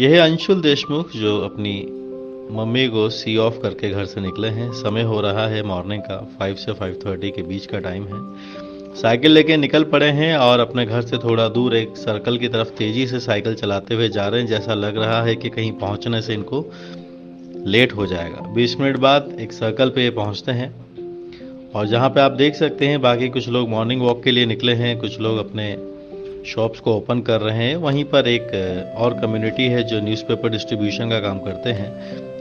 यह है अंशुल देशमुख जो अपनी मम्मी को सी ऑफ करके घर से निकले हैं। समय हो रहा है मॉर्निंग का 5 से 5:30 के बीच का टाइम है। साइकिल लेके निकल पड़े हैं और अपने घर से थोड़ा दूर एक सर्कल की तरफ तेजी से साइकिल चलाते हुए जा रहे हैं। जैसा लग रहा है कि कहीं पहुंचने से इनको लेट हो जाएगा। 20 मिनट बाद एक सर्कल पे ये पहुंचते हैं और जहां पे आप देख सकते हैं बाकी कुछ लोग मॉर्निंग वॉक के लिए निकले हैं, कुछ लोग अपने शॉप्स को ओपन कर रहे हैं। वहीं पर एक और कम्युनिटी है जो न्यूज़पेपर डिस्ट्रीब्यूशन का काम करते हैं।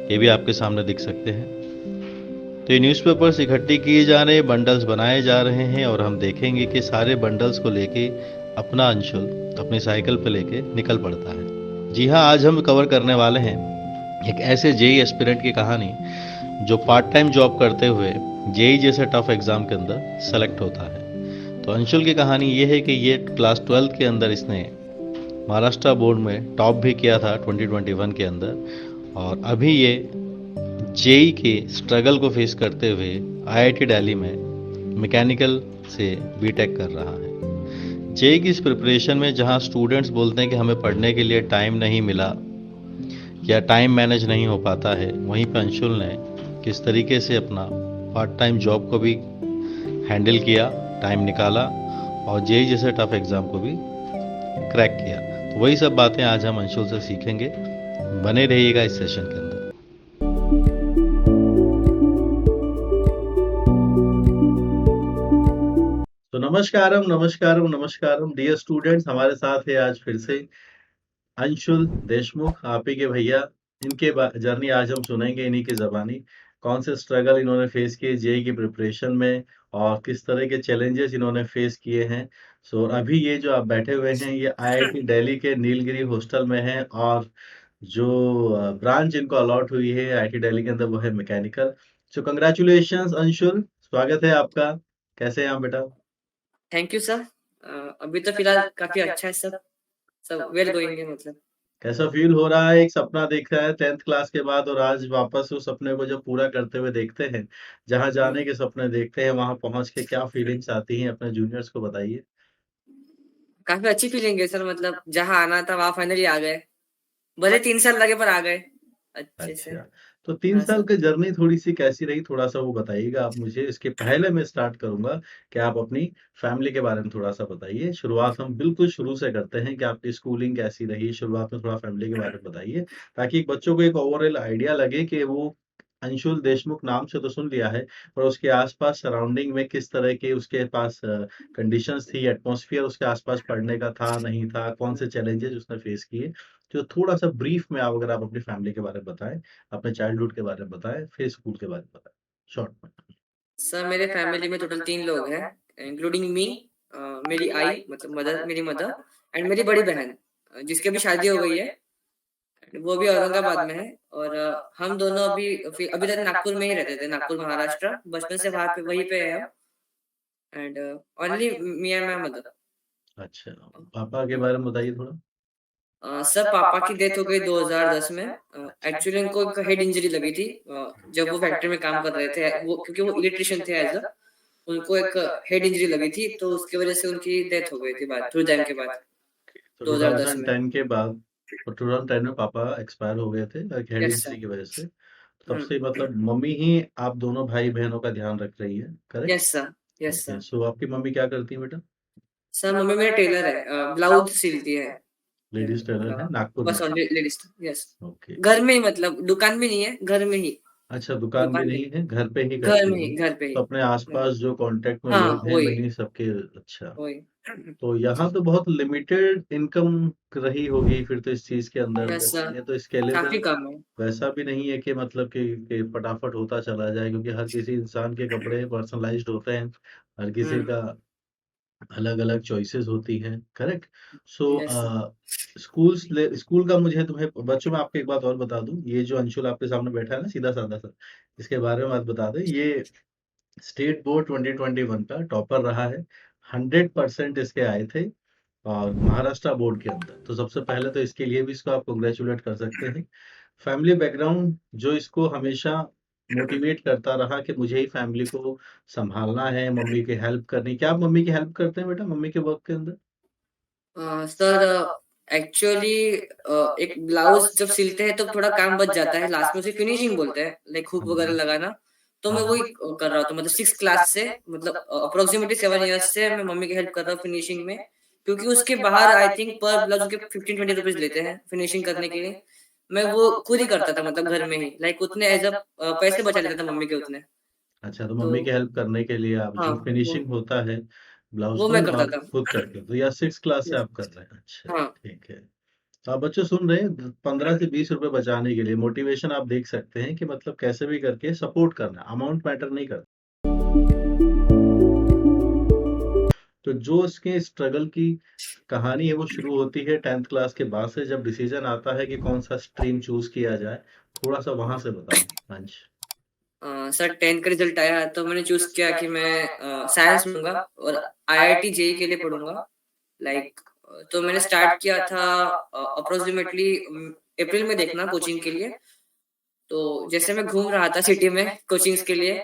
ये भी आपके सामने दिख सकते हैं। तो ये न्यूज़पेपर्स इकट्ठी किए जा रहे हैं, बंडल्स बनाए जा रहे हैं और हम देखेंगे कि सारे बंडल्स को लेके अपना अंशुल अपनी साइकिल पे लेके निकल पड़ता है। जी हाँ, आज हम कवर करने वाले हैं एक ऐसे जेई एस्पिरेंट की कहानी जो पार्ट टाइम जॉब करते हुए जेई जैसे टफ एग्जाम के अंदर सेलेक्ट होता है। तो अंशुल की कहानी ये है कि ये क्लास 12th के अंदर इसने महाराष्ट्र बोर्ड में टॉप भी किया था 2021 के अंदर, और अभी ये जेई के स्ट्रगल को फेस करते हुए आईआईटी दिल्ली में मैकेनिकल से बीटेक कर रहा है। जेई की इस प्रिपरेशन में जहां स्टूडेंट्स बोलते हैं कि हमें पढ़ने के लिए टाइम नहीं मिला या टाइम मैनेज नहीं हो पाता है, वहीं पर अंशुल ने किस तरीके से अपना पार्ट टाइम जॉब को भी हैंडल किया, टाइम निकाला और जेई जैसे टफ एग्जाम को भी क्रैक किया। तो वही सब बातें आज हम अंशुल से सीखेंगे। बने रहिएगा इस सेशन के अंदर। तो नमस्कारम नमस्कारम नमस्कारम डियर स्टूडेंट्स, हमारे साथ है आज फिर से अंशुल देशमुख, आप ही के भैया। इनके जर्नी आज हम सुनेंगे, इन्हीं की जबानी। कौन से स्ट्रगल इन्होंने फेस किए जेई की प्रिपरेशन में और किस तरह के चैलेंजेस इन्होंने फेस किए हैं। सो अभी ये जो आप बैठे हुए हैं ये आईआईटी दिल्ली के नीलगिरी हॉस्टल में है और जो ब्रांच इनको अलॉट हुई है आईआईटी दिल्ली के अंदर वो है मैकेनिकल। सो कंग्रेचुलेशंस अंशुल, स्वागत है आपका। कैसे हैं आप बेटा? Thank you sir. अभी तो फिलहाल काफ़ी अच्छा है सब, सब वेल गोइंग है मतलब। कैसा फील हो रहा है? एक सपना देखा है 10th क्लास के बाद और आज वापस उस सपने को जब पूरा करते हुए देखते हैं, जहाँ हुँ, जाने के सपने देखते हैं, वहाँ पहुँच के क्या फीलिंग्स आती हैं? अपने जूनियर्स को बताइए। काफ़ी अच्छी फीलिंग है सर, मतलब जहाँ आना था वहाँ फाइनली आ गए। भले 3 साल लगे पर आ गए, अच्छे से। अच्छा, तो 3 हाँ साल सर। की जर्नी थोड़ी-सी कैसी रही? थोड़ा-सा वो बताइएगा आप मुझे। इसके पहले मैं स्टार्ट करूँगा कि आप अपनी फैमिली के बारे में थोड़ा-सा बताइए। शुरुआत हम बिल्कुल शुरू से करते हैं कि आपकी स्कूलिंग कैसी रही? शुरुआत में थोड़ा फैमिली के बारे में बताइए, ताकि बच्चों को एक ओवरऑल आइडिया लगे कि वो अंशुल देशमुख नाम से तो सुन लिया है, पर उसके आस-पास सराउंडिंग में किस तरह के उसके पास कंडीशंस थी, एटमॉस्फियर उसके आस-पास पढ़ने का था, नहीं था, कौन से चैलेंजेस उसने फेस किए? तो थोड़ा-सा ब्रीफ में आप अगर आप अपनी फैमिली के बारे में बताएँ, अपने चाइल्डहुड के बारे में बताएँ, फिर स्कूल के बारे में बताएँ, शॉर्ट में। सर मेरे फैमिली में टोटल 3 लोग हैं, इंक्लूडिंग मी। मेरी आई मतलब मदर, मेरी मदर एंड मेरी बड़ी बहन, जिसकी अभी शादी हो गई है। वो भी औरंगाबाद में है और हम दोनों अभी तक नागपुर में ही रहते थे, नागपुर महाराष्ट्र। बचपन से वहाँ पे वहीं पे है हम। And only me and my mother. अच्छा, पापा के बारे में बताइए थोड़ा। सर पापा की डेथ हो गई 2010 में। एक्चुअली उनको एक हेड इंजरी लगी थी, जब वो फैक्ट्री में काम कर रहे थे, वो क्योंकि वो इलेक्ट्रिशियन थे एज अ। उनको एक हेड इंजरी लगी थी तो उसकी वजह से उनकी डेथ हो गई थी बाद, थोड़ी टाइम के बाद, तो 2010 में। 2010 के बाद, तो 2010 में पापा एक्सपायर हो गए थे एक हेड यस सर। इंजरी की वजह से। तब हुँ। से मतलब मम्मी ही आप दोनों भाई-बहनों का ध्यान रख रही है, correct? Yes sir. Yes okay, sir. So आपकी मम्मी क्या करती हैं बेटा? सर मम्मी मेरी टेलर है, ब्लाउज़ सिलती है। लेडीज़ टेलर है नागपुर में। बस ओनली लेडीज़। यस। ओके। घर में ही, मतलब दुकान भी नहीं है, घर में ही। अच्छा, दुकान भी दुकान नहीं नहीं, है, घर पे ही घर करती में ही, हैं। घर पे ही। तो अपने हाँ, आस-पास जो कॉन्टैक्ट में हाँ, लोग हैं वही, वहीं सबके। अच्छा। वही। तो यहाँ तो बहुत लिमिटेड इनकम रही होगी फिर तो इस चीज़ के अंदर यस तो, सर। ये तो काफ़ी स्केलेबल कम है। वैसा भी नहीं है कि मतलब कि फटाफट होता चला जाए, क्योंकि हर किसी इंसान के कपड़े पर्सनलाइज्ड होते हैं, हर किसी हुँ। का अलग-अलग चॉइसेस होती हैं, correct? So yes sir. School का मुझे तुम्हें बच्चों में आपको एक बात और बता दूँ, ये जो अंशुल आपके सामने बैठा है ना सीधा-साधा सा, इसके बारे में बात बता दें, ये स्टेट बोर्ड 2021 का टॉपर रहा है। 100% इसके आए थे और महाराष्ट्र बोर्ड के अंदर। तो सबसे पहले तो इसके लिए भी इसको आप कांग्रेचुलेट कर सकते हैं। फैमिली बैकग्राउंड जो इसको हमेशा मोटिवेट करता रहा कि मुझे ही फैमिली को सँभालना है, मम्मी की हेल्प करनी। क्या आप मम्मी की हेल्प करते हैं बेटा, मम्मी के वर्क के अंदर? सर एक्चुअली एक ब्लाउज जब सिलते हैं तो थोड़ा काम बच जाता है, लास्ट में उसे फिनिशिंग बोलते हैं, लाइक हुक वगैरह लगाना। तो मैं हाँ वही कर रहा था, मतलब 6 क्लास से, मतलब अप्रोक्सीमेटली 7 इयर्स से मैं मम्मी की हेल्प कर रहा हूँ फिनिशिंग में। क्योंकि उसके बाहर आई थिंक पर ब्लाउज के 15-20 रुपीज लेते हैं फिनिशिंग करने के लिए। मैं वो खुद ही करता था, मतलब घर में ही, लाइक उतने एज अ पैसे बचा लेता था मम्मी के उतने। अच्छा, तो तो मम्मी की हेल्प करने के लिए आप हाँ, जो फिनिशिंग होता है ब्लाउज वो का मैं वो करता आप था। खुद करते हो, तो या 6 क्लास से Yes. आप कर रहे हैं। अच्छा, हाँ। ठीक है। तो आप बच्चों सुन रहे हैं, 15 से 20 रुपए बचाने के लिए मोटिवेशन आप देख सकते हैं कि मतलब कैसे भी करके सपोर्ट करना, अमाउंट मैटर नहीं करता। तो जो इसके स्ट्रगल की कहानी है वो शुरू होती है 10th क्लास के बाद से, जब डिसीजन आता है कि कौन सा स्ट्रीम चूज किया जाए। थोड़ा सा वहां से बताएं। हाँ जी। सर 10th का रिजल्ट आया तो मैंने चूज किया कि मैं साइंस लूंगा और आईआईटी जेई के लिए पढ़ूंगा, लाइक। तो मैंने स्टार्ट किया था अप्रोक्सीमेटली अप्रैल में देखना कोचिंग के लिए। तो जैसे मैं घूम रहा था सिटी में कोचिंग्स के लिए,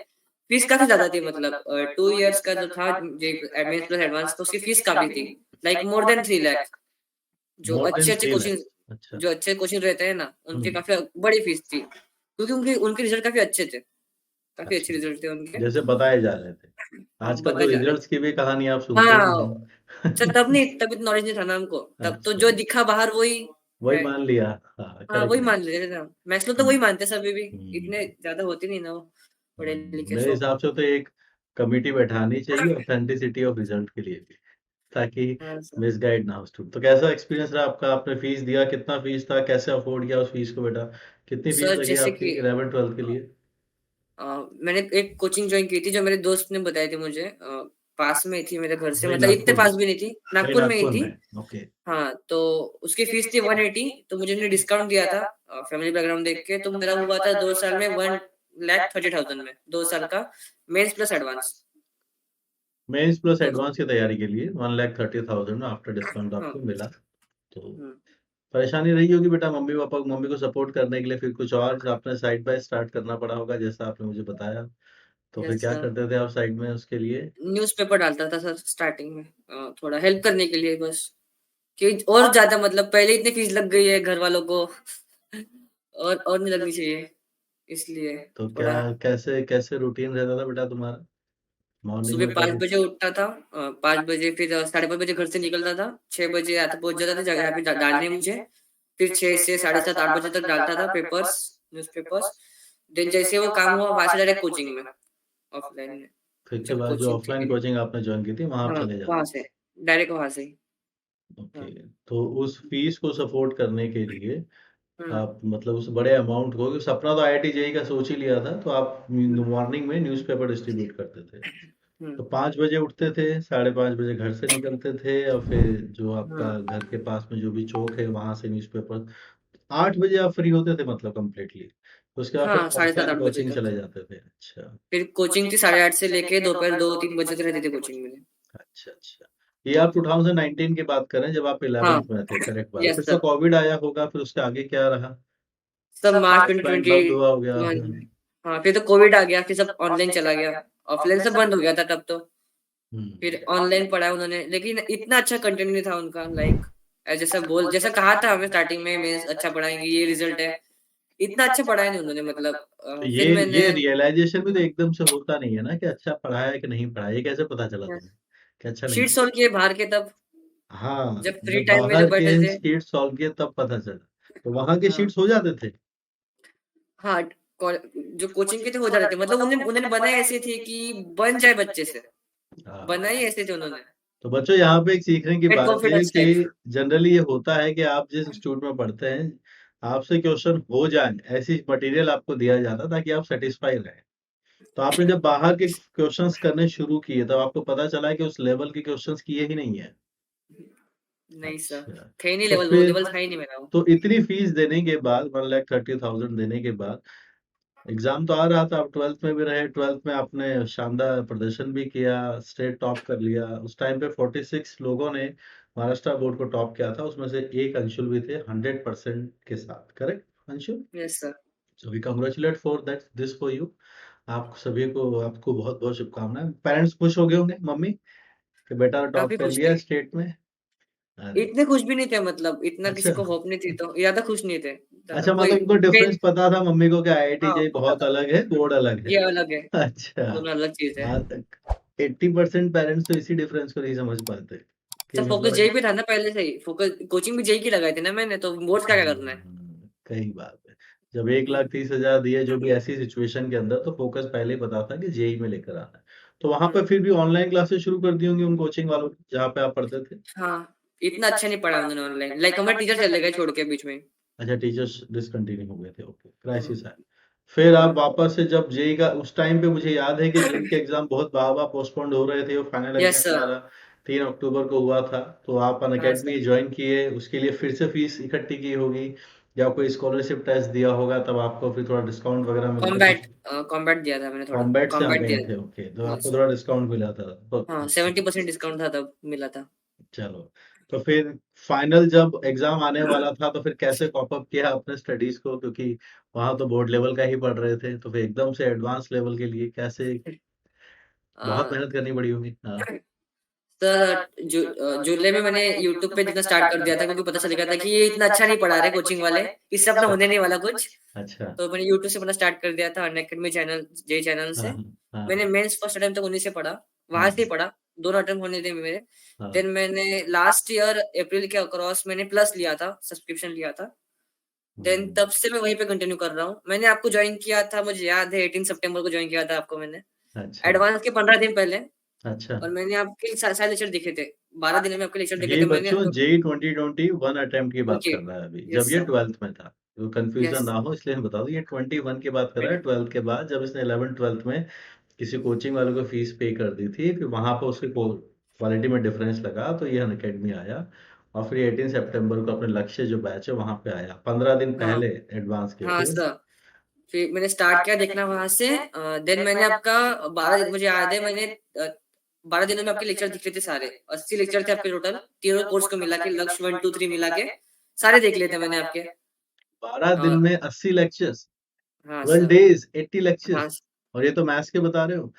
फीस काफी ज्यादा थी, मतलब 2 इयर्स का जो था मेंस प्लस एडवांस, तो उसकी फीस काफी थी, लाइक मोर देन 3 लाख। जो मोर अच्छे देन अच्छे 3 लाख। कोचिंग अच्छा। जो अच्छे कोचिंग रहते हैं ना, उनके हम्म। काफी बड़ी फीस थी, क्योंकि उनके उनके रिजल्ट काफी अच्छे थे, काफी अच्छे अच्छा, रिजल्ट थे उनके। जैसे बताए जा रहे थे। हाँ, आजकल तो बताए जा रहे थे। रिजल्ट्स की भी कहानी आप सुनते ही हाँ, अच्छा, तब हैं। नहीं, तब इतना नॉलेज नहीं था ना हमको, तब तो अच्छा, जो दिखा बाहर वही वही है। मान लिया। हाँ, हाँ, करेक्ट वही मान बात। लेते थे हम, मैथ्स में तो वही हम्म। मानते सभी भी, इतने हम्म। ज्यादा होती नहीं ना वो पढ़े लिखे मेरे सो। हिसाब से तो एक कमिटी बैठानी चाहिए ऑथेंटिसिटी ऑफ रिजल्ट के लिए भी, ताकि हाँ सर। मिसगाइड ना हो स्टूडेंट। तो कैसा एक्सपीरियंस रहा आपका? आपने फीस दिया, कितना फीस था, कैसे अफोर्ड किया उस फीस को बेटा? कितनी फीस सर लगी जैसे आपकी कि 11th 12th के लिए? मैंने एक कोचिंग ज्वाइन की थी जो मेरे दोस्त ने बताई थी मुझे, पास में थी मेरे घर से, वही मतलब इतने नागपुर में। पास भी नहीं थी, वही नागपुर में ही नागपुर थी। में। ओके। हाँ, तो उसकी फीस थी 180, तो मुझे उन्होंने डिस्काउंट दिया था फैमिली बैकग्राउंड देख के, तो मेरा हुआ था 2 साल में 1,30,000 में, 2 साल का mains plus advance. Mains plus तो एडवांस की तैयारी के लिए 1,30,000 में आफ्टर डिस्काउंट हाँ। आपको मिला। तो हम्म। परेशानी रही होगी बेटा मम्मी पापा को, मम्मी को सपोर्ट करने के लिए फिर कुछ और आपने साइड बाय स्टार्ट करना पड़ा होगा, जैसा आपने मुझे बताया। तो फिर यस क्या सर। करते थे आप साइड में उसके लिए? न्यूज़पेपर डालता था सर स्टार्टिंग में, थोड़ा हेल्प करने के लिए बस, कि और ज्यादा, मतलब पहले इतनी फीस लग गई है घर वालों को, और नहीं लगनी चाहिए, इसलिए तो क्या, थोड़ा। कैसे कैसे रूटीन रहता था बेटा तुम्हारा? मॉर्निंग सुबह में पाँच कब? बजे उठता था, 5 बजे, फिर 5:30 बजे घर से निकलता था, 6 बजे आता पहुंच जाता था जगह पे डालने मुझे। फिर 6 से 7:30 8 बजे तक डालता था पेपर्स, न्यूज़पेपर्स। देन जैसे वो काम हुआ, वहां से डायरेक्ट कोचिंग में, ऑफलाइन में, फिर के जब बाद जो कोचिंग ऑफलाइन थी। कोचिंग आपने ज्वाइन की थी वहां आप हाँ, चले वहां जाते से, डायरेक्ट वहां से ही। थे? ओके। हाँ। तो उस फीस को सपोर्ट करने के लिए हम्म। आप मतलब उस बड़े अमाउंट को, सपना तो आईआईटी जेई का सोच ही लिया था, तो आप मॉर्निंग में न्यूज़पेपर डिस्ट्रीब्यूट करते थे। हम्म। तो 5 बजे उठते थे, 5:30 बजे घर से निकलते थे, और फिर जो आपका हाँ, घर के पास में जो भी चौक है वहां से न्यूज़पेपर 8 बजे आप फ्री होते थे मतलब कंप्लीटली? उसके बाद फिर हाँ, 7:30 ऑफलाइन 8 बजे कोचिंग तक। चले जाते थे? अच्छा। फिर कोचिंग थी 8:30 से लेके दोपहर 2 3 बजे तक रहती थी कोचिंग में। अच्छा, अच्छा। ये आप 2019 की बात कर रहे हैं जब आप हाँ। 11th में थे, करेक्ट बात। यस फिर तो सर। कोविड आया होगा, फिर उसके आगे क्या रहा? सब मार्च ट्वेंटी ऑफलाइन ट्वेंटी बंद हुआ हो गया। वन हाँ, फिर तो कोविड आ गया, फिर सब ऑनलाइन चला गया, ऑफलाइन सब बंद हो गया था तब तो। फिर हम्म। ऑनलाइन पढ़ा उन्होंने, लेकिन इतना अच्छा कंटेंट नहीं था उनका, लाइक जैसा कहा था हमें स्टार्टिंग में, मेंस अच्छा पढ़ाएंगे, ये रिजल्ट है, इतना अच्छा पढ़ाया नहीं उन्होंने, मतलब तो फिर मैंने ये रियलाइजेशन भी तो एकदम से होता नहीं है ना, कि अच्छा पढ़ाया है कि नहीं पढ़ाया, ये कैसे पता चला तुम्हें कि अच्छा नहीं शीट पढ़ा? सॉल्व किए बाहर के तब, हाँ, जब फ्री जब टाइम में जब बाहर के बैठे थे। शीट सॉल्व किए तब पता चला। तो वहां के हाँ। शीट्स हो जाते थे? हाँ, जो कोचिंग के थे हो जाते थे, मतलब उन्होंने उन्होंने बनाए ऐसे थे कि बन जाए बच्चे से, हाँ। बनाए ऐसे थे उन्होंने, तो बच्चों यहाँ पे एक सीखने की गेट बात है कॉन्फिडेंस कि टाइप। जनरली ये होता है कि आप जिस इंस्टीट्यूट में पढ़ते हैं, आपसे क्वेश्चन हो जाए ऐसी मटेरियल आपको दिया जाता है ताकि आप सेटिस्फाई रहें। तो आपने जब बाहर के क्वेश्चंस करने शुरू किए तब आपको पता चला कि उस लेवल के क्वेश्चंस किए ही नहीं है? नहीं सर, अच्छा। थे ही नहीं तो लेवल, वो फिर लेवल था ही नहीं मेरा वो। तो इतनी फीस देने के बाद 1,30,000 देने के बाद एग्जाम तो आ रहा था, आप 12th में भी रहे, 12th में आपने शानदार प्रदर्शन भी किया, स्टेट टॉप कर लिया। उस टाइम पे 46 लोगों ने महाराष्ट्र बोर्ड को टॉप किया था, उसमें से एक अंशुल भी थे 100% के साथ, correct Anshul? Yes sir. So we congratulate for that this for you. आप सभी को, आपको बहुत बहुत शुभकामनाएं। पेरेंट्स खुश हो गए होंगे मम्मी कि बेटा टॉप काफी कर खुश लिया थे। स्टेट में? अरे इतने खुश भी नहीं थे, मतलब इतना किसी अच्छा को होप नहीं थी, तो ज्यादा खुश नहीं थे। अच्छा, कोई मतलब उनको डिफरेंस मेन, पता था मम्मी को कि आईआईटी हाँ जेई पता बहुत था, अलग है, बोर्ड अलग है। ये अलग है, अच्छा। दोनों अलग चीज है। हाँ, 80% पेरेंट्स तो इसी डिफरेंस को नहीं समझ पाते कि सर फोकस मतलब जेई पे था ना पहले से ही, फोकस कोचिंग भी जेई की लगाई थी ना मैंने, तो बोर्ड्स का क्या करना है। सही बात है। जब 1,30,000 दिए जो भी ऐसी सिचुएशन के अंदर, तो फोकस पहले ही पता था कि जेई में लेकर आना है। तो वहां पर हम्म, फिर भी ऑनलाइन क्लासेस शुरू कर दी होंगी उन कोचिंग वालों की, जहाँ पे आप पढ़ते थे। हाँ, इतना अच्छा नहीं पढ़ा उन्होंने ऑनलाइन, लाइक हमारे टीचर चले गए छोड़ के बीच में। अच्छा, टीचर्स डिसकंटिन्यू हो गए थे, ओके, हाँ क्राइसिस है। फिर आप हाँ, वापस से जब जेई का, उस टाइम पे मुझे याद है कि जेई के एग्जाम बहुत बार बार पोस्टपोन्ड हो रहे थे, और फाइनल यस एग्जाम सर। हमारा 3 अक्टूबर को हुआ था। तो आप अन हाँ अकेडमी सर, ज्वाइन किए, उसके लिए फिर से फीस इकट्ठी की होगी, या कोई स्कॉलरशिप टेस्ट दिया होगा, तब आपको फिर थोड़ा डिस्काउंट वगैरह मिलता था। कॉम्बैट, कॉम्बैट दिया था मैंने, थोड़ा कॉम्बैट से आप कॉम्बैट गए दिया थे, ओके, तो था। हाँ आपको सर, थोड़ा डिस्काउंट मिला था तो। हाँ अच्छा, 70% डिस्काउंट था तब मिला था। चलो। तो फिर फाइनल जब एग्जाम आने वाला था, तो फिर कैसे कॉप अप किया आपने स्टडीज को, क्योंकि वहां तो बोर्ड लेवल का ही पढ़ रहे थे, तो फिर एकदम से एडवांस लेवल के लिए कैसे, बहुत आ, मेहनत करनी पड़ी होगी, हाँ। सर जुलाई में मैंने यूट्यूब पे देखना स्टार्ट कर दिया था, क्योंकि पता चल गया था कि ये इतना अच्छा नहीं पढ़ा रहे कोचिंग वाले, इससे अपना होने नहीं वाला कुछ। अच्छा। तो मैंने यूट्यूब से पढ़ना स्टार्ट कर दिया था, अनअकैडमी चैनल, जे चैनल हाँ से। हाँ मैंने मेंस फर्स्ट अटेम्प्ट तक उन्हीं से पढ़ा, हाँ वहां से ही पढ़ा, दोनों अटेम्प्ट होने थे मेरे। हाँ। देन मैंने लास्ट ईयर अप्रैल के अक्रॉस मैंने प्लस लिया था, सब्सक्रिप्शन लिया था। देन हम्म, तब से मैं वहीं पे कंटिन्यू कर रहा हूँ। मैंने आपको ज्वाइन किया था, मुझे याद है 18 सितंबर को ज्वाइन किया था आपको मैंने, अच्छा एडवांस के 15 दिन पहले। अच्छा। और मैंने आपके सारे लेक्चर देखे थे, 12 दिन में आपके लेक्चर देखे ये थे मैंने। बच्चों जेई 2021 अटेम्प्ट की बात ओके, कर रहा है अभी, जब यस ये सर, 12th में था। तो कंफ्यूजन यस, ना हो इसलिए मैं बता दूं, ये 21 की बात कर रहा है, 12th के बाद जब इसने 11th 12th में किसी कोचिंग वाले को फीस पे कर दी थी, फिर वहां पर उसकी क्वालिटी में डिफरेंस लगा, तो ये अनअकैडमी आया। और फिर 18 सितंबर को अपने लक्ष्य जो बैच है वहां पे आया, 15 दिन हाँ पहले एडवांस के हाँ फिर। सर। फिर मैंने स्टार्ट किया देखना वहां से। देन मैंने आपका 12 दिन, मुझे याद है मैंने 12 दिनों में आपके लेक्चर दिख रहे थे सारे, 80 लेक्चर थे आपके टोटल, तीनों कोर्स को मिला के, लक्ष्य 1 2 3 मिला के सारे देख लिए थे मैंने आपके। 12 दिन और में 80 लेक्चर्स, हाँ 12 days 80 लेक्चर्स। हाँ, और ये तो मैथ्स के बता रहे हो,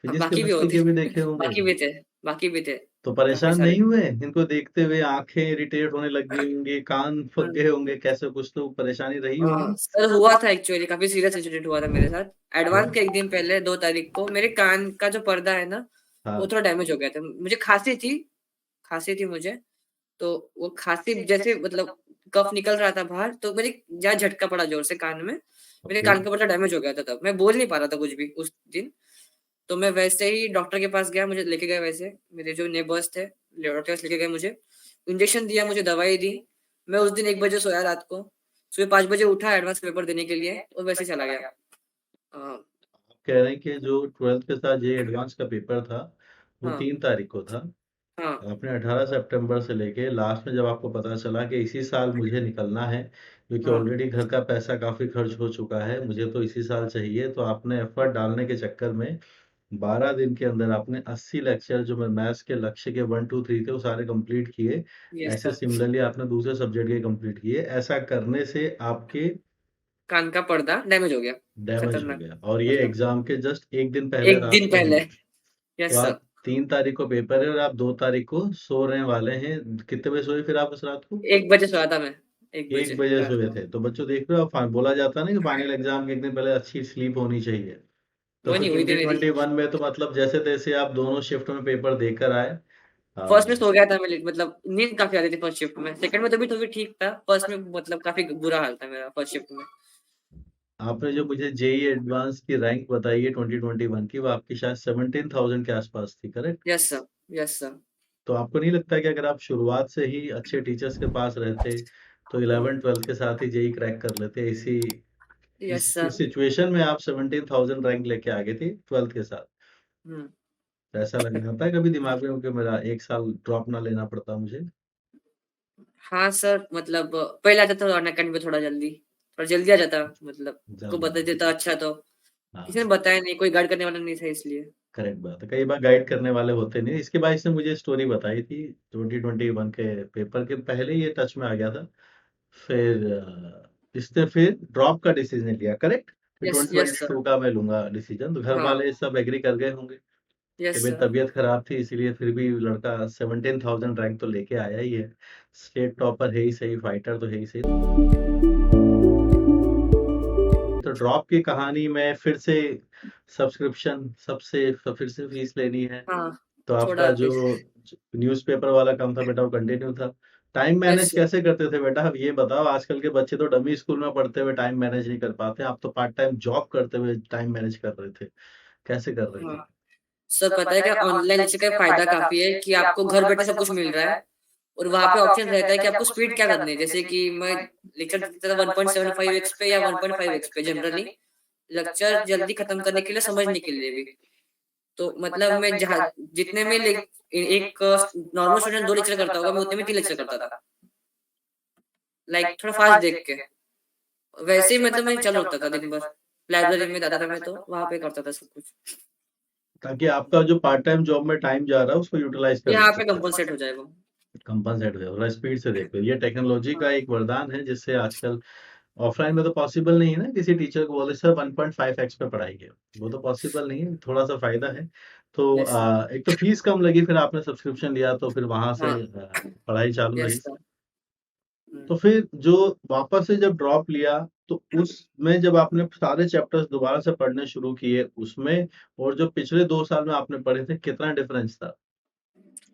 फिजिक्स बाकी भी केमिस्ट्री होते, के भी देखे होंगे। बाकी भी थे, बाकी भी थे, तो काफी परेशान सारे। नहीं हुए इनको देखते हुए, आंखें इरिटेट होने लग गई होंगी, कान पक हाँ गए होंगे, कैसे कुछ तो परेशानी रही होगी। सर, हुआ था एक्चुअली, काफी सीरियस इंसिडेंट हुआ था मेरे साथ। एडवांस के एक दिन पहले 2 तारीख को मेरे कान का जो पर्दा है ना, वो हाँ थोड़ा डैमेज हो गया था। मुझे खांसी थी, खांसी थी मुझे। तो वो खांसी जैसे मतलब कफ निकल रहा था बाहर, तो मेरे जहाँ झटका पड़ा जोर से कान में, मेरे ओके। कान का पर्दा डैमेज हो गया था। तब मैं बोल नहीं पा रहा था कुछ भी उस दिन। तो मैं वैसे ही डॉक्टर के पास गया, मुझे लेके गए वैसे, मेरे जो नेबर्स थे डॉक्टर के पास लेके गए मुझे, इंजेक्शन दिया, मुझे दवाई दी। मैं उस दिन 1 बजे सोया रात को, सुबह 5 बजे उठा एडवांस पेपर देने के लिए, और वैसे ही चला गया। हाँ आप कह रहे हैं कि जो 12th के साथ ये एडवांस का पेपर था, वो हाँ 3 तारीख को था। हाँ आपने 18 सितंबर से लेके लास्ट में जब आपको पता चला कि इसी साल मुझे निकलना है, क्योंकि हाँ ऑलरेडी घर का पैसा काफी खर्च हो चुका है, मुझे तो इसी साल चाहिए, तो आपने एफर्ट डालने के चक्कर में 12 दिन के अंदर आपने 80 लेक्चर, जो मैं मैथ्स के लक्ष्य के 1 2 3 थे, वो सारे कंप्लीट किए। यस ऐसे सर। सिमिलरली आपने दूसरे सब्जेक्ट के कंप्लीट किए, ऐसा करने से आपके कान का पर्दा डैमेज हो गया, डैमेज हो खतरनाक, गया, और ये मतलब एग्जाम के जस्ट एक दिन पहले एक रात दिन को पहले। हुआ। तो यस सर। आप 3 तारीख को पेपर है, और आप 2 तारीख को सोने वाले हैं। कितने बजे सोए फिर आप उस रात को? 1 बजे सोया था मैं, 1 बजे 1 बजे रात सोए को। थे, तो बच्चों देख रहे हो, बोला जाता है ना कि फाइनल एग्जाम के एक दिन पहले अच्छी स्लीप होनी चाहिए। तो वो फिर नहीं हुई थी ट्वेंटी मेरी। ट्वेंटी वन में तो मतलब जैसे तैसे आप दोनों शिफ्ट में पेपर देकर आए। फर्स्ट में हाँ, सो गया था मैं, मतलब नींद काफी आ रही थी फर्स्ट शिफ्ट में, सेकंड में तो भी ठीक था, फर्स्ट में मतलब काफी बुरा हाल था मेरा फर्स्ट शिफ्ट में। आपने जो मुझे जेई एडवांस की रैंक बताई है 2021 की, वो आपकी शायद 17,000 के आसपास थी, correct? Yes sir, yes sir. तो आपको नहीं लगता कि अगर आप शुरुआत से ही अच्छे टीचर्स के पास रहते, तो 11th 12th के साथ ही जेई क्रैक कर लेते, इसी यस इस सर। सिचुएशन में आप 17,000 रैंक लेके आ गए थे 12th के साथ। हम्म। तो ऐसा लग रहा था कभी दिमाग में कि मेरा 1 साल ड्रॉप ना लेना पड़ता मुझे? हाँ सर, मतलब पहले आता था अनअकैडमी में थोड़ा जल्दी आ जाता, मतलब को जल्दी बता नहीं। देता अच्छा तो। किसी ने हाँ, बताया नहीं, कोई गाइड करने वाला नहीं था इसलिए। करेक्ट बात है, कई बार गाइड करने वाले होते नहीं। इसके बाद इसने मुझे स्टोरी बताई थी, 2021 के पेपर के पहले ये टच में आ गया था। फिर इसने फिर ड्रॉप का डिसीजन लिया, करेक्ट? फिर यस, यस सर। 2022 का मैं लूंगा डिसीजन, तो घर हाँ वाले सब एग्री कर गए होंगे। यस कि भाई सर। तबीयत खराब थी इसीलिए फिर भी लड़का 17,000 रैंक तो लेके आया ही है। स्टेट टॉपर है ही सही, फाइटर तो है ही सही। तो ड्रॉप की कहानी में फिर से सब्सक्रिप्शन सबसे फिर से फीस लेनी है। हाँ, तो थोड़ा आपका जो अभी। न्यूज़पेपर वाला काम था बेटा वो कंटिन्यू था। Time yes manage sir. कैसे करते थे बेटा? अब ये बताओ, आजकल के बच्चे तो डमी स्कूल में पढ़ते हुए टाइम मैनेज नहीं कर पाते। आप तो पार्ट टाइम जॉब करते हुए टाइम मैनेज कर रहे थे। कैसे कर रहे थे? हाँ, सर पता है क्या, ऑनलाइन लेक्चर का फायदा काफ़ी है कि आपको घर बैठे सब कुछ मिल रहा है और वहाँ पे ऑप्शन रहता है कि आपको स्पीड क्या करनी है। जैसे कि मैं लेक्चर देता था 1.75 एक्स पे या 1.5 एक्स पे जनरली, लेक्चर जल्दी खत्म करने के लिए, समझने के लिए भी। तो मतलब मैं जहाँ जितने में एक नॉर्मल स्टूडेंट 2 लेक्चर करता होगा, मैं उतने में 3 लेक्चर करता था। लाइक थोड़ा फास्ट देख के। वैसे ही मतलब मैं चल होता था दिन भर। लाइब्रेरी में जाता था मैं, तो वहाँ पे करता था सब कुछ। ताकि आपका जो पार्ट टाइम जॉब में टाइम जा रहा है उसको यूटिलाइज कर यहाँ पे सके। कंपनसेट हो जाए वो। कंपनसेट हो जाए, थोड़ा स्पीड से देखो। ये टेक्नोलॉजी का एक वरदान है जिससे आजकल ऑफलाइन में तो पॉसिबल नहीं है ना, किसी टीचर को बोले सर 1.5 एक्स पे पढ़ाई है, वो तो पॉसिबल नहीं है। थोड़ा सा फायदा है। तो यस सर। एक तो फीस कम लगी, फिर आपने सब्सक्रिप्शन लिया तो फिर वहां से हाँ। पढ़ाई चालू यस रही। सर। हुँ। तो फिर जो वापस से जब ड्रॉप लिया तो उसमें जब आपने सारे चैप्टर्स दोबारा से पढ़ने शुरू किए उसमें, और जो पिछले 2 साल में आपने पढ़े थे, कितना डिफरेंस था?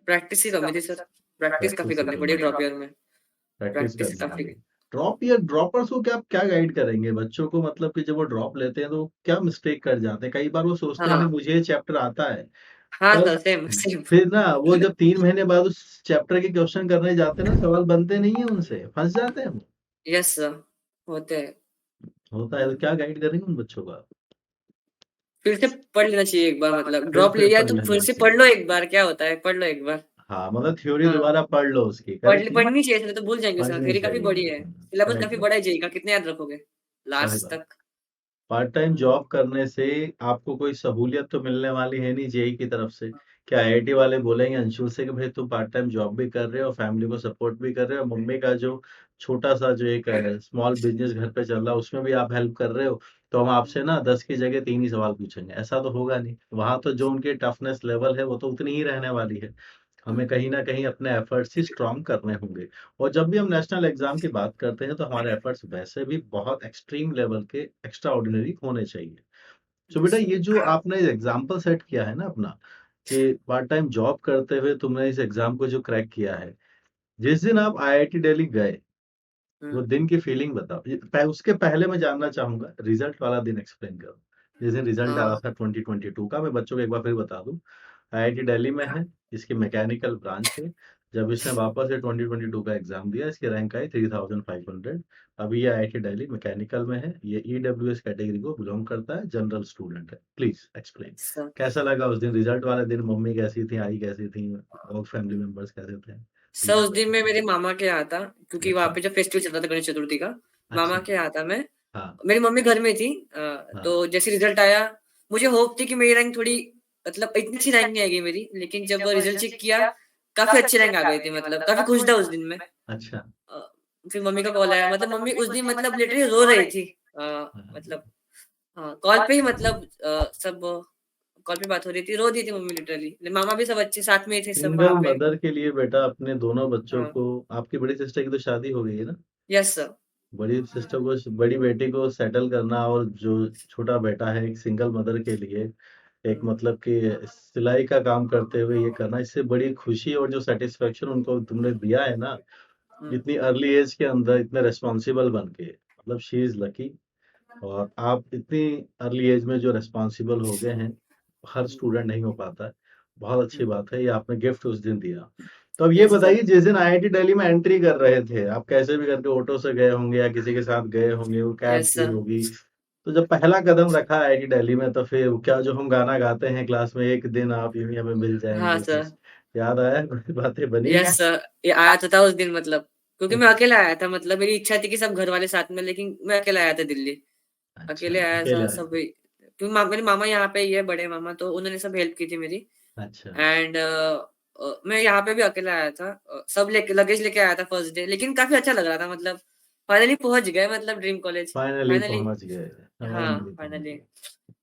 प्रैक्टिस ही कमी थी सर। प्रैक्टिस काफ़ी प्रैक्टिस ही करनी कम पड़ी थी। ड्रॉप ईयर में। प्रैक्टिस प्रैक्टिस करनी काफ़ी। पड़ी। ड्रॉप या ड्रॉपर्स को क्या क्या गाइड करेंगे बच्चों को? मतलब कि जब वो ड्रॉप लेते हैं तो क्या मिस्टेक कर जाते हैं? कई बार वो सोचते हैं नहीं हाँ। मुझे ये चैप्टर आता है, हाँ पर सर, सेम सेम। फिर ना वो जब 3 महीने बाद उस चैप्टर के क्वेश्चन करने जाते हैं ना, सवाल बनते नहीं है उनसे, फंस जाते हैं वो। यस सर, होते हैं। होता है तो क्या गाइड करेंगे उन बच्चों का? फिर से पढ़ लेना चाहिए एक बार, मतलब फिर ड्रॉप से लिया है पढ़ तो फिर लेना से पढ़ चाहिए। लो एक बार, क्या होता है, पढ़ लो एक बार। हाँ, मतलब थ्योरी हाँ, दोबारा पढ़ लो उसकी, करेक्ट नहीं? पढ़नी चाहिए, नहीं तो भूल जाएँगे सर, पढ़नी थ्योरी काफ़ी चाहिए। बड़ी है। सिलेबस करेक्ट काफ़ी है। बड़ा है जेईई का, कितने याद रखोगे सही लास्ट बात। तक? पार्ट टाइम जॉब करने से आपको कोई सहूलियत तो मिलने वाली है नहीं जेई की तरफ से। क्या आईआईटी वाले बोलेंगे अंशुल से कि भाई तुम पार्ट टाइम जॉब भी कर रहे हो, फैमिली को सपोर्ट भी कर रहे हो, मम्मी का जो छोटा सा जो एक स्मॉल बिजनेस घर पे चल रहा है उसमें भी आप हेल्प कर रहे हो, तो हम आपसे ना 10 की जगह 3 ही सवाल पूछेंगे? ऐसा तो होगा नहीं। वहां तो जो उनकी टफनेस लेवल है वो तो उतनी ही रहने वाली है। हमें कहीं न कहीं अपने एफर्ट्स ही स्ट्रॉन्ग करने होंगे। और जब भी हम नेशनल एग्ज़ाम की बात करते हैं, तो हमारे एफर्ट्स वैसे भी बहुत एक्सट्रीम लेवल के एक्स्ट्रा ऑर्डिनरी होने चाहिए। तो बेटा यस सर। ये जो आपने एग्ज़ाम्पल सेट किया है ना अपना, कि पार्ट टाइम जॉब करते हुए तुमने इस एग्ज़ाम को जो क्रैक किया है, जिस दिन आप आईआईटी दिल्ली गए, हुँ। वो दिन की फीलिंग बताओ। उसके पहले मैं जानना चाहूँगा रिज़ल्ट वाला दिन एक्सप्लेन करो। जिस दिन रिज़ल्ट आ रहा हाँ। था 2022 का, मैं बच्चों को एक बार फिर बता दूँ। आईआईटी दिल्ली में है, इसकी मैकेनिकल ब्रांच है। जब इसने वापस से 2022 का एग्ज़ाम दिया, इसकी रैंक आई 3500। अभी ये आईआईटी दिल्ली मैकेनिकल में है। ये ईडब्ल्यूएस कैटेगरी को बिलॉन्ग करता है, जनरल स्टूडेंट है। Please explain. सर, कैसा लगा उस दिन रिज़ल्ट वाले दिन? मम्मी कैसी थी? आई कैसी थी? और फैमिली मेंबर्स कैसे थे? सर प्लीज़ उस दिन बताइए। मैं मेरे मामा के यहाँ था, क्योंकि वहाँ अच्छा, पे जब फेस्टिवल चल रहा था गणेश चतुर्थी का, मामा अच्छा। के यहाँ था मैं। हाँ, मेरी मम्मी घर में थी। हाँ। तो जैसे रिजल्ट आया, मुझे होप थी कि मेरी रैंक थोड़ी, मतलब इतनी अच्छी रैंक नहीं आएगी मेरी, लेकिन जब रिजल्ट चेक किया, काफ़ी अच्छी रैंक आ गई थी, मतलब काफ़ी खुश था उस दिन मैं। अच्छा। अ, फिर मम्मी का कॉल आया, मतलब मम्मी उस दिन मतलब लिटरली रो रही थी। हाँ। मतलब हाँ, कॉल पे ही, मतलब सब कॉल पे बात हो रही थी, रो दी थी मम्मी लिटरली। मामा भी सब अच्छे साथ में थे सब सिंगल वहाँ पे। मदर के लिए बेटा अपने दोनों बच्चों हाँ, को, आपकी बड़ी सिस्टर की तो शादी हो गई है ना? Yes sir. बड़ी सिस्टर को, बड़ी बेटी को सेटल करना, और जो छोटा बेटा है एक सिंगल मदर के लिए एक हुँ, मतलब कि सिलाई का काम करते हुए ये करना, इससे बड़ी खुशी और जो सेटिस्फेक्शन उनको तुमने दिया है ना, हुँ, इतनी अर्ली एज के अंदर इतने रिस्पॉन्सिबल बन के, मतलब शी इज लकी। और आप इतनी अर्ली एज में जो रिस्पॉन्सिबल हो गए हैं, हर स्टूडेंट नहीं हो पाता है। बहुत अच्छी हुँ, बात है, ये आपने गिफ्ट उस दिन दिया। तो अब ये यस सर। बताइए, जिस दिन आईआईटी दिल्ली में एंट्री कर रहे थे, आप कैसे भी करके ऑटो से गए होंगे या किसी के साथ गए होंगे, वो कैब यस की सर। होगी। तो जब पहला कदम रखा आईआईटी दिल्ली में, तो फिर क्या जो हम गाना गाते हैं क्लास में, एक दिन आप यूं ही हमें मिल हाँ जाएंगे, सर। कुछ याद आया? कुछ बातें बनी? यस सर, ये आया तो था उस दिन, मतलब क्योंकि मैं अच्छा। अकेला आया था, मतलब मेरी इच्छा थी कि सब घर वाले साथ में, लेकिन मैं अकेला आया था दिल्ली। अच्छा, अकेले आया अकेले था आए सब, थे। क्योंकि मेरे मामा यहाँ पे ही है, बड़े मामा, तो उन्होंने सब हेल्प की थी मेरी। अच्छा। एंड मैं यहाँ पे भी अकेला आया था। सब लेके लगेज लेके आया था फर्स्ट डे, लेकिन काफ़ी अच्छा लग रहा था, मतलब फाइनली पहुंच गए, मतलब ड्रीम कॉलेज फाइनली फाइनली। पहुंच गए। हाँ फाइनली पहुंच फाइनली। गए।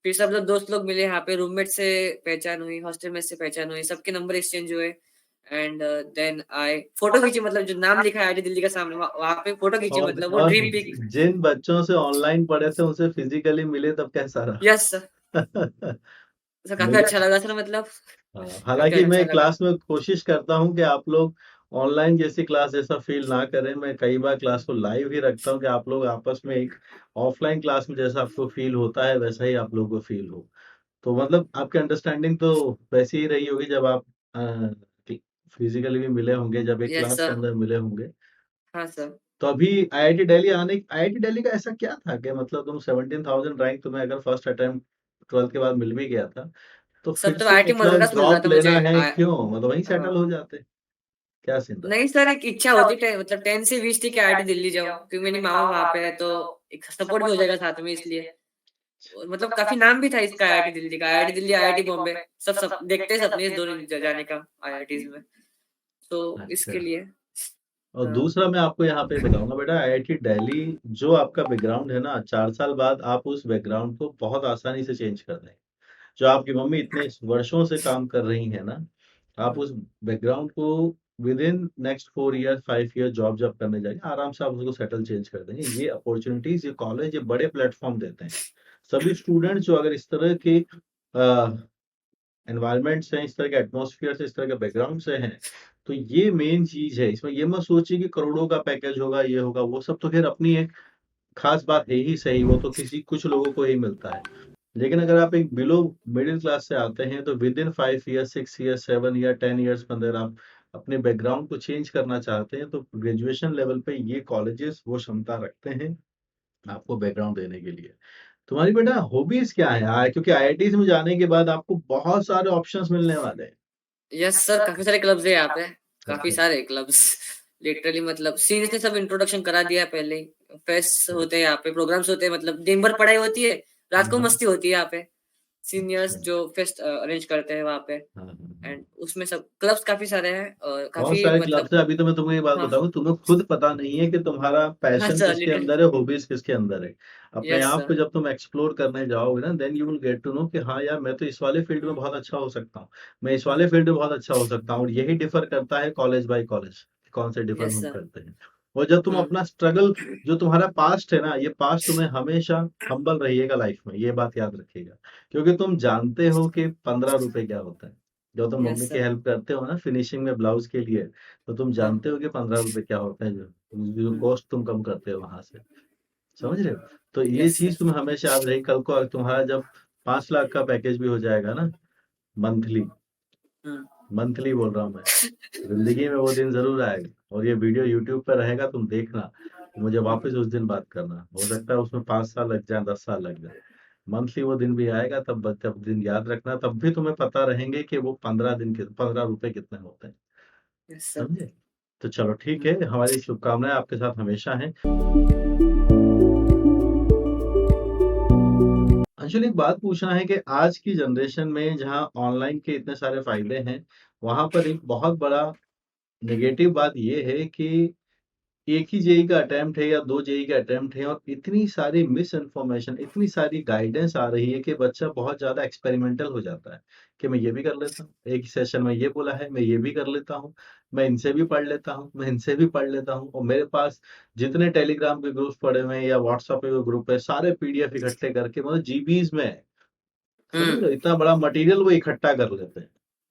फिर सब लोग दोस्त लोग मिले यहाँ पे, रूममेट से पहचान हुई, हॉस्टल में से पहचान हुई, सबके नंबर एक्सचेंज हुए। एंड देन आई फोटो खींची, मतलब जो नाम लिखा है आईआईटी दिल्ली का सामने, वहां पे फोटो खींची, मतलब वो और ड्रीम पिक। जिन बच्चों से ऑनलाइन पढ़े थे उनसे फिजिकली मिले तब कैसा यस सर। रहा? सर काफी मुझे अच्छा लगा सर, मतलब काफी हालांकि अच्छा मैं लगा। क्लास में कोशिश करता हूं कि आप लोग ऑनलाइन जैसी क्लास जैसा फील ना करें। मैं कई बार क्लास को लाइव ही रखता हूं कि आप लोग आपस में एक ऑफलाइन क्लास में जैसा आपको फील होता है वैसा ही आप लोगों को फील हो। तो मतलब आपकी अंडरस्टैंडिंग तो वैसी ही रही होगी जब आप फिजिकली भी मिले होंगे, जब एक यस क्लास के सर। अंदर मिले होंगे। हाँ सर। तो अभी आईआईटी दिल्ली का ऐसा क्या था कि मतलब तुम 17,000 रैंक तुम्हें अगर फर्स्ट अटेम्प्ट 12th के बाद मिल भी गया था, तो सब फिर तो से आईआईटी मतलब मद्रास मिल रहा ड्रॉप था लेना मुझे। है क्यों? मतलब वहीं हाँ। सेटल हो जाते? क्या सीन रहा? नहीं सर, एक इच्छा होती है, मतलब 10 से 20 थी कि आईआईटी दिल्ली जाऊं, क्योंकि मेरी मामा वहां पे है, तो एक सपोर्ट भी हो जाएगा साथ में, इसलिए। और मतलब काफी नाम भी था इसका, आईआईटी दिल्ली का, आईआईटी दिल्ली, आईआईटी बॉम्बे, सब देखते हैं सपने इस दोनों जाने का आईआईटीज में, तो अच्छा। इसके लिए। और हाँ। दूसरा मैं आपको यहाँ पे बताऊंगा बेटा, आईआईटी दिल्ली जो आपका बैकग्राउंड है ना, 4 साल बाद आप उस बैकग्राउंड को बहुत आसानी से चेंज कर देंगे। जो आपकी मम्मी इतने वर्षों से काम कर रही है ना, आप उस बैकग्राउंड को with in next 4 year 5 year job जब करने जाएंगे आराम से आप उसको सेटल चेंज कर देंगे। ये अपॉर्चुनिटीज, ये कॉलेज, ये बड़े प्लेटफॉर्म देते हैं। सभी स्टूडेंट जो अगर इस तरह के एनवायरनमेंट से, इस तरह के एटमॉस्फेयर से, इस तरह के बैकग्राउंड से हैं, तो ये मेन चीज है। इसमें ये मत सोचिए कि करोड़ों का पैकेज होगा, ये होगा, वो सब तो खैर अपनी एक खास बात है ही सही, वो तो किसी कुछ लोगों को ही मिलता है। लेकिन अगर आप एक बिलो मिडिल क्लास से आते हैं तो with in 5 year 6 year 7 year 10 years के अंदर आप अपने बैकग्राउंड को चेंज करना चाहते हैं, तो ग्रेजुएशन लेवल पे ये कॉलेजेस वो क्षमता रखते हैं आपको बैकग्राउंड देने के लिए। तुम्हारी बेटा हॉबीज क्या है? क्योंकि आईआईटी में जाने के बाद आपको बहुत सारे ऑप्शंस मिलने वाले हैं। यस सर, काफी सारे क्लब्स है यहाँ पे, काफी अच्छा। सारे क्लब्स। लिटरली मतलब सीनियर्स ने सब इंट्रोडक्शन करा दिया है पहले ही। फेस्ट होते हैं यहाँ पे, प्रोग्राम्स होते हैं, मतलब दिन भर पढ़ाई होती है, रात को हाँ, मस्ती होती है यहाँ पे। अच्छा। सीनियर्स जो फेस्ट अरेंज करते हैं वहाँ पे, हाँ, हाँ, हाँ। एंड उसमें सब क्लब्स काफी सारे हैं, और बहुत काफी सारे क्लब्स मतलब। है। अभी तो मैं तुम्हें ये बात हाँ। बताऊं, तुम्हें खुद पता नहीं है कि तुम्हारा हाँ पैशन सर, किसके लिटरली। अंदर है, हॉबीज किसके अंदर है। अपने यस आप को सर। जब तुम एक्सप्लोर करने जाओगे ना, then you will get to know कि हाँ यार, मैं तो इस वाले फील्ड में बहुत अच्छा हो सकता हूँ, मैं इस वाले फील्ड में बहुत अच्छा हो सकता हूँ। और यही डिफर करता है कॉलेज बाय कॉलेज, कौन से डिफर यस हम सर। करते हैं। और जब तुम हम्म। अपना स्ट्रगल, जो तुम्हारा पास्ट है ना, ये पास्ट तुम्हें हमेशा हम्बल रहिएगा लाइफ में, ये बात याद रखिएगा। क्योंकि तुम जानते हो कि 15 रुपए क्या होता है। जब तुम यस मम्मी की सर। हेल्प करते हो ना फिनिशिंग में ब्लाउज के लिए, तो तुम हाँ। जानते हो कि 15 रुपए क्या होता है, जो कॉस्ट तुम कम करते हो वहां से। समझ रहे हो? तो ये यस चीज सर। तुम्हें हमेशा याद रही। कल को अगर तुम्हारा जब 5 लाख का पैकेज भी हो जाएगा ना, मंथली, हम्म। मंथली बोल रहा हूँ मैं, जिंदगी में वो दिन जरूर आएगा। और ये वीडियो यूट्यूब पर रहेगा, तुम देखना, मुझे वापस उस दिन बात करना। हो सकता है उसमें 5 साल लग जाए, 10 साल लग जाए। मंथली वो दिन भी आएगा, तब जब दिन याद रखना, तब भी तुम्हें पता रहेंगे कि वो 15 दिन के 15 रुपए कितने होते हैं। Yes sir. समझे? तो चलो ठीक है, हम्म। हमारी शुभकामनाएं आपके साथ हमेशा हैं। एक्चुअली एक बात पूछना है कि आज की जनरेशन में जहाँ ऑनलाइन के इतने सारे फायदे हैं, वहां पर एक बहुत बड़ा नेगेटिव बात ये है कि एक ही जेई का अटेम्प्ट है या दो जेई का अटेम्प्ट है, और इतनी सारी मिस इन्फॉर्मेशन, इतनी सारी गाइडेंस आ रही है कि बच्चा बहुत ज्यादा एक्सपेरिमेंटल हो जाता है कि मैं ये भी कर लेता हूँ, एक सेशन में ये बोला है मैं ये भी कर लेता हूँ, मैं इनसे भी पढ़ लेता हूँ, मैं इनसे भी पढ़ लेता हूँ। और मेरे पास जितने टेलीग्राम के ग्रुप्स पड़े हुए हैं या व्हाट्सएप पे ग्रुप है, सारे पीडीएफ इकट्ठे करके, मतलब जीबीज में है। समझ हम्म। लो, इतना बड़ा मटेरियल वो इकट्ठा कर लेते हैं।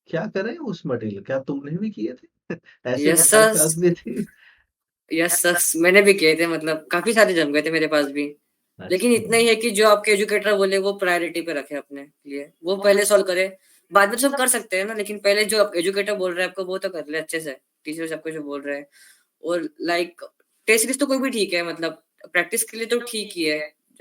क्या करें उस मटेरियल? क्या तुमने भी किए थे? ऐसे यस तुम्हारे सर। पास भी थी? यस सर, मैंने भी किए थे, मतलब काफी सारे जम गए थे मेरे पास भी। लेकिन अच्छा। इतना ही है कि जो आपके एजुकेटर बोले वो प्रायोरिटी पे रखे अपने लिए, वो पहले सॉल्व करे। बाद में तो सब कर सकते हैं ना, लेकिन पहले जो एजुकेटर बोल रहे हैं आपको वो तो कर ले अच्छे से। टीचर सबको जो बोल रहे हैं, और लाइक टेस्ट सीरीज तो कोई भी ठीक है, मतलब प्रैक्टिस के लिए तो ठीक ही है,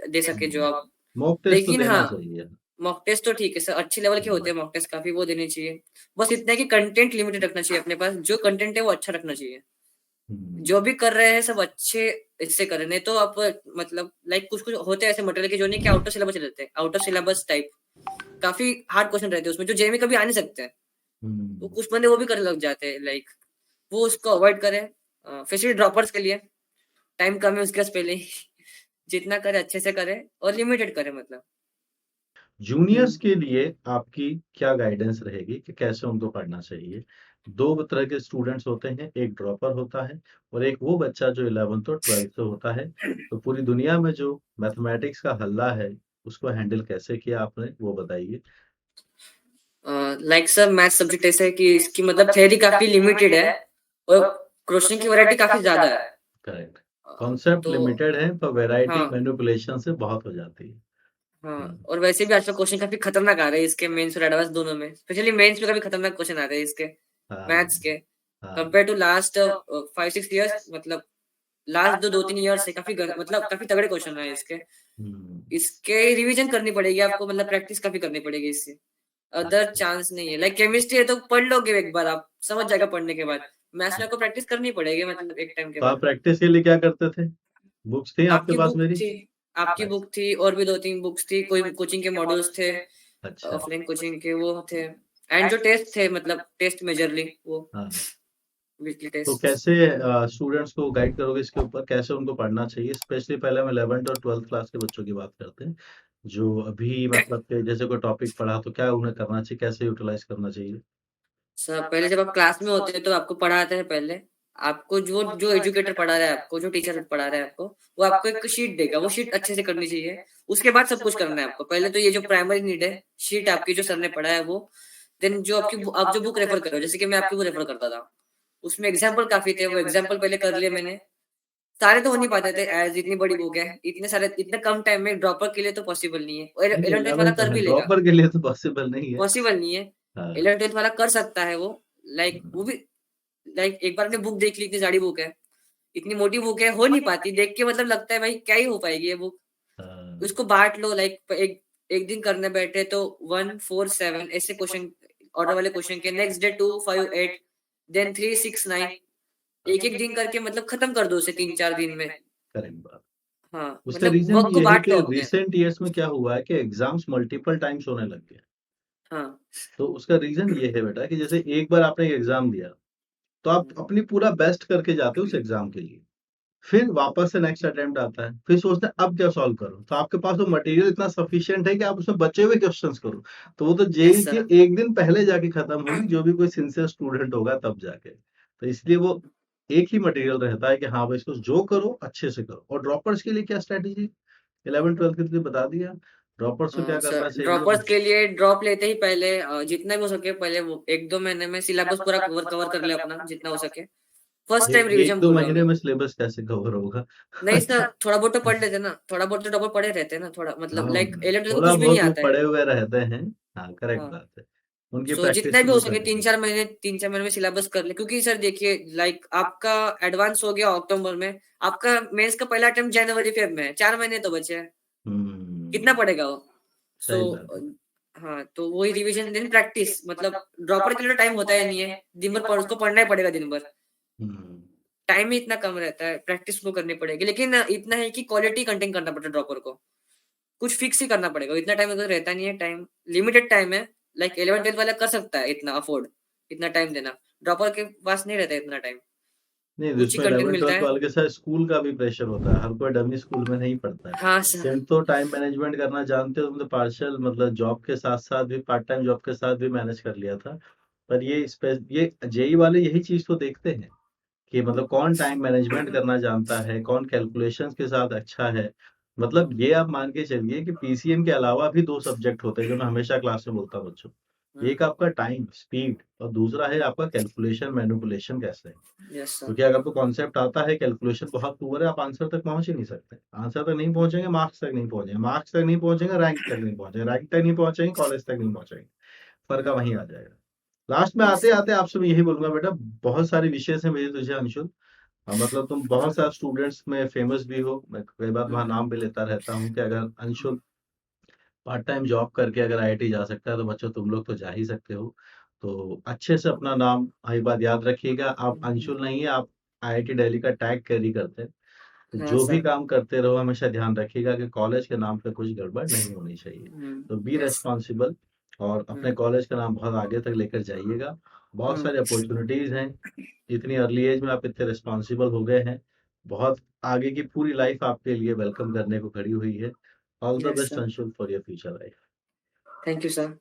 दे सके जो आप। मॉक टेस्ट तो लेकिन हाँ, देना चाहिए। मॉक टेस्ट तो ठीक है सर, अच्छे लेवल के होते हैं मॉक टेस्ट, काफी वो देने चाहिए। बस इतना है कि कंटेंट लिमिटेड रखना चाहिए अपने पास, जो कंटेंट है वो अच्छा रखना चाहिए। हम्म। जो भी कर रहे हैं सब अच्छे इससे करें, नहीं तो आप मतलब लाइक कुछ कुछ होते हैं ऐसे मटेरियल के जो नहीं कि आउट ऑफ सिलेबस रहते हैं, आउट ऑफ सिलेबस टाइप, काफी हार्ड क्वेश्चन रहते हैं उसमें, जो जेई में कभी आ नहीं सकते हैं। तो हम्म। कुछ बंदे वो भी करने लग जाते हैं, लाइक वो उसको अवॉइड करें, स्पेशली ड्रॉपर्स के लिए। टाइम कम है उसके पास पहले ही। जितना करे अच्छे से करे और लिमिटेड करे मतलब। जूनियर्स के लिए आपकी क्या गाइडेंस रहेगी कि कैसे उनको पढ़ना चाहिए? 2 तरह के स्टूडेंट्स होते हैं, एक ड्रॉपर होता है और एक वो बच्चा जो 11th और 12th से होता है। तो पूरी दुनिया में जो मैथमेटिक्स का हल्ला है, उसको हैंडल कैसे किया आपने, वो बताइए? लाइक सर मैथ सब्जेक्ट ऐसा है कि इसकी मतलब थ्योरी काफी लिमिटेड है और क्वेश्चन की वैरायटी काफी ज्यादा है। करेक्ट। कॉन्सेप्ट तो लिमिटेड है पर वैरायटी हाँ मैनिपुलेशन से बहुत हो जाती है। हाँ, हुँ। और वैसे भी आजकल क्वेश्चन काफी खतरनाक आ रहे हैं इसके, मेंस और एडवांस दोनों में, स्पेशली मेंस में काफी खतरनाक क्वेश्चन आ रहे हैं इसके हाँ, मैथ्स के, हाँ। Compare to last 5-6 years. मतलब लास्ट दो 2-3 इयर्स से काफी मतलब काफी तगड़े क्वेश्चन आए इसके। हुँ। इसके रिवीजन करनी पड़ेगी आपको, मतलब प्रैक्टिस काफी करनी पड़ेगी इससे। अदर अच्छा। चांस नहीं है। लाइक केमिस्ट्री है तो पढ़ लोगे एक बार, आप समझ जाएगा पढ़ने के बाद। मैथ्स में आपको प्रैक्टिस करनी पड़ेगी मतलब एक टाइम के तो आप बाद। प्रैक्टिस के लिए क्या करते थे? बुक्स थी आपके आपकी पास बुक मेरी? थी आपकी अच्छा, बुक थी और भी 2-3 बुक्स थी, कोई कोचिंग के मॉड्यूल्स थे, अच्छा। ऑफलाइन कोचिंग के वो थे, एंड जो टेस्ट थे मतलब टेस्ट मेजरली वो हाँ। वीकली तो टेस्ट। कैसे स्टूडेंट्स को गाइड करोगे इसके ऊपर, कैसे उनको पढ़ना चाहिए? स्पेशली पहले हम 11th और 12th क्लास के बच्चों की बात करते हैं, जो अभी मतलब कि जैसे कोई टॉपिक पढ़ा तो क्या उन्हें करना चाहिए, कैसे यूटिलाइज़ करना चाहिए? सब पहले जब आप क्लास में होते हैं तो आपको पढ़ाते हैं पहले। आपको जो जो एजुकेटर पढ़ा रहा है आपको, जो टीचर पढ़ा रहा है आपको, वो आपको एक शीट देगा, वो शीट अच्छे से करनी चाहिए। उसके बाद सब कुछ करना है आपको। पहले तो ये जो प्राइमरी नीड है, शीट आपकी जो सर ने पढ़ा है वो। देन जो आपकी आप जो बुक रेफर करो, जैसे कि मैं आपकी बुक रेफर करता था, उसमें एग्जाम्पल काफी थे, वो एग्जाम्पल पहले कर लिए मैंने। सारे तो हो नहीं पाते थे, एज इतनी बड़ी बुक है, इतने सारे इतने कम टाइम में ड्रॉपर के लिए तो पॉसिबल नहीं है, और नहीं, नहीं 11th वाला 11th कर भी लेगा। ड्रॉपर के लिए तो पॉसिबल नहीं है। पॉसिबल नहीं है, हाँ। 11th वाला कर सकता है वो। लाइक वो भी, लाइक एक बार ने बुक देख ली, इतनी सारी बुक है, इतनी मोटी बुक है, हो नहीं पाती देख के, मतलब लगता है भाई क्या ही हो पाएगी ये बुक। हाँ। उसको बांट लो, लाइक एक एक दिन करने बैठे तो 1-4-7 ऐसे क्वेश्चन, ऑर्डर वाले क्वेश्चन के, नेक्स्ट डे 2-5-8, देन 3-6-9, एक एक दिन करके मतलब खत्म कर दो उसे 3-4 दिन में। करेक्ट बात। हाँ उसका मतलब रीज़न वर्क भी को ये है बांट कि लो अपने। रिसेंट ईयर्स में क्या हुआ है कि एग्ज़ाम्स मल्टीपल टाइम्स होने लग गए। हाँ तो उसका रीज़न ये है बेटा कि जैसे एक बार आपने एग्ज़ाम दिया, तो आप अपनी पूरा बेस्ट करके जाते हो उस एग्ज़ाम के लिए। फिर वापस से नेक्स्ट अटेम्प्ट आता है, फिर सोचते हैं अब क्या सॉल्व करूँ? तो आपके पास वो मटेरियल इतना सफिशिएंट है कि आप उसमें बचे हुए क्वेश्चंस करो। तो वो तो जेईई यस के सर। 1 दिन पहले जाके खत्म होगी, जो भी कोई सिंसियर स्टूडेंट होगा तब जाके। तो इसलिए वो एक ही मटेरियल रहता है कि हाँ भाई इसको जो करो अच्छे से करो। और ड्रॉपर्स के लिए क्या स्ट्रैटेजी? 11th-12th के लिए बता दिया। ड्रॉपर्स को क्या सर करना चाहिए? ड्रॉपर्स के लिए ड्रॉप लेते ही पहले जितना भी हो सके पहले वो 1-2 महीने में सिलेबस पूरा कवर कवर कर ले अपना जितना हो सके। फर्स्ट ए टाइम रिवीजन 1-2 बोल रहा हूँ महीने मैं। में सिलेबस कैसे कवर होगा? नहीं सर, थोड़ा बहुत तो पढ़ लेते ना, थोड़ा बहुत तो ड्रॉपर पढ़े रहते हैं ना, थोड़ा मतलब हाँ, लाइक 11th को थोड़ा कुछ भी नहीं बहुत वो आता है। पढ़े हुए रहते हैं। हाँ, करेक्ट हाँ, बात है। उनकी सो प्रैक्टिस जितना तो भी हो वो सके तीन करेंगे। चार महीने 3-4 महीने में सिलेबस कर ले, क्योंकि सर देखिए लाइक आपका एडवांस हो गया अक्टूबर में, आपका मेंस का पहला अटेम्प्ट जनवरी-फेब में है, 4 महीने तो बचे हैं। कितना हुँ, पड़ेगा वो? सो सही बात है। हाँ, तो वही रिवीजन देन प्रैक्टिस, मतलब ड्रॉपर के लिए टाइम होता ही नहीं है, दिन भर उसको पढ़ना ही पड़ेगा दिन भर। हुँ, टाइम ही इतना कम रहता है, प्रैक्टिस को करनी पड़ेगी, लेकिन इतना है कि क्वालिटी कंटेंट करना पड़ता है ड्रॉपर को। कुछ फिक्स ही करना पड़ेगा, इतना टाइम अगर रहता नहीं है, टाइम लिमिटेड टाइम है। लाइक 11th-12th वाला कर सकता है इतना अफोर्ड, इतना टाइम देना। ड्रॉपर के पास नहीं रहता है इतना टाइम, नहीं कुछ ही उसमें कंटेंट मिलता 11th-12th है। वाले के साथ स्कूल का भी प्रेशर होता है, हर कोई डमी स्कूल में नहीं पढ़ता है। हाँ सर। तुम तो टाइम मैनेजमेंट करना जानते हो, तुम तो पार्शियल मतलब जॉब के साथ-साथ भी पार्ट टाइम जॉब के साथ भी मैनेज कर लिया था। पर ये जेईई वाले यही चीज़ तो देखते हैं कि मतलब कौन टाइम मैनेजमेंट करना जानता है, कौन कैलकुलेशंस के साथ अच्छा है। मतलब ये आप मान के चलिए कि पीसीएम के अलावा भी 2 सब्जेक्ट होते हैं जो मैं हमेशा क्लास में बोलता हूँ बच्चों को। एक आपका टाइम, स्पीड और दूसरा है आपका कैलकुलेशन, मैनिपुलेशन कैसे है। Yes sir. क्योंकि अगर आपको कॉन्सेप्ट आता है, कैलकुलेशन बहुत पुअर है, आप आंसर तक पहुँच ही नहीं सकते। आंसर तक नहीं पहुँचेंगे, मार्क्स तक नहीं पहुँचेंगे, मार्क्स तक नहीं पहुँचेंगे, रैंक तक नहीं पहुँचेंगे, रैंक तक नहीं पहुँचेंगे, कॉलेज तक नहीं पहुँचेंगे। फ़र्क वहीं आ जाएगा। लास्ट में यस सर। आते-आते आपसे मैं यही बोलूँगा बेटा बहुत सारे विषय हैं मेरे तुझे अंशुल। मतलब तुम बहुत सारे स्टूडेंट्स में फेमस भी हो। मैं कई बार वहाँ नाम भी लेता रहता हूँ कि अगर अंशुल पार्ट टाइम जॉब करके अगर आईआईटी जा सकता है तो बच्चों तुम लोग तो जा ही सकते हो। तो अच्छे से अपना नाम एक बात याद रखिएगा, आप अंशुल नहीं है, आप आईआईटी दिल्ली का टैग कैरी करते हैं। तो हाँ जो भी सर। काम करते रहो हमेशा ध्यान रखिएगा कि कॉलेज के नाम पे कुछ गड़बड़ नहीं होनी चाहिए। तो बी यस। रिस्पॉन्सिबल और अपने कॉलेज का नाम बहुत आगे तक लेकर जाइएगा। बहुत सारी अपॉर्चुनिटीज़ हैं। इतनी अर्ली एज में आप इतने रिस्पॉन्सिबल हो गए हैं। बहुत आगे की पूरी लाइफ आपके लिए वेलकम करने को खड़ी हुई है। All the yes best sir. Anshul for your future life. Thank you sir.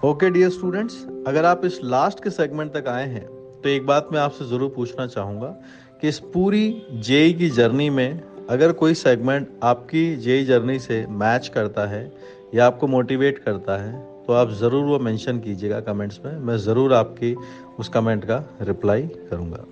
Okay dear students, अगर आप इस लास्ट के सेगमेंट तक आए हैं तो एक बात मैं आपसे ज़रूर पूछना चाहूँगा कि इस पूरी जेई की जर्नी में अगर कोई सेगमेंट आपकी जेई जर्नी से मैच करता है या आपको मोटिवेट करता है तो आप ज़रूर वो मेंशन कीजिएगा कमेंट्स में। मैं ज़रूर आपकी उस कमेंट का रिप्लाई करूँगा।